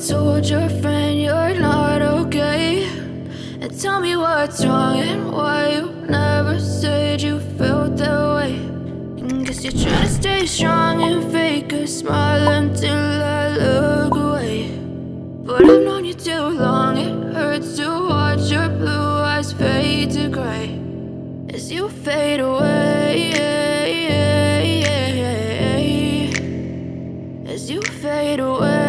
told your friend you're not okay? And tell me what's wrong and why you never said you felt that way. And guess you're trying to stay strong and fake a smile until I look away. But I've known you too long, it hurts to watch your blue eyes fade to gray as you fade away, as you fade away.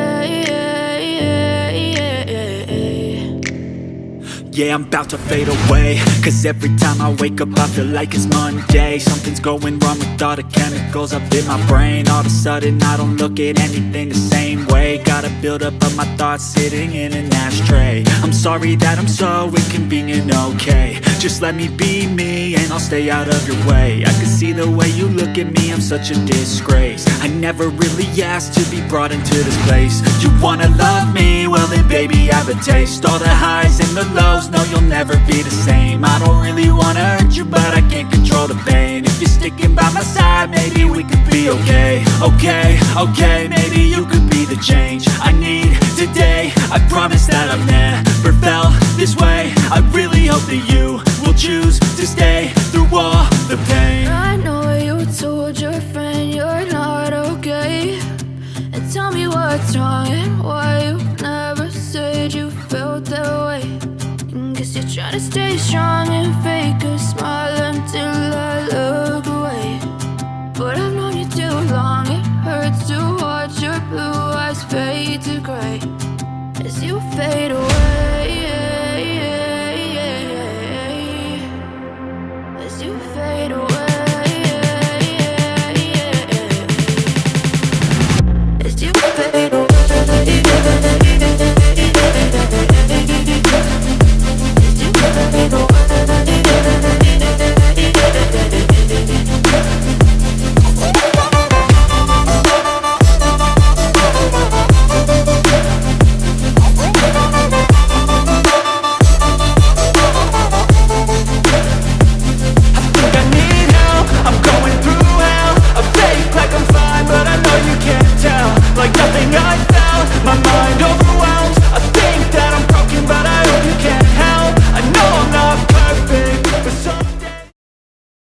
Yeah, I'm about to fade away, cause every time I wake up I feel like it's Monday. Something's going wrong with all the chemicals up in my brain. All of a sudden I don't look at anything the same way. Got a buildup of my thoughts sitting in an ashtray. I'm sorry that I'm so inconvenient, okay? Just let me be me and I'll stay out of your way. I can see the way you look at me, I'm such a disgrace. I never really asked to be brought into this place. You wanna love me? Well then baby I have a taste. All the highs and the lows, no, you'll never be the same. I don't really wanna hurt you, but I can't control the pain. If you're sticking by my side, maybe we could be okay. Okay, maybe you could be the change I need today. I promise that I've never felt this way. I really hope that you will choose to stay through all the pain. I know you told your friend you're not okay. And tell me what's wrong and why you never said you felt that way. Guess you're trying to stay strong and fake a smile until I look away. But I've known you too long, it hurts to watch your blue eyes fade to gray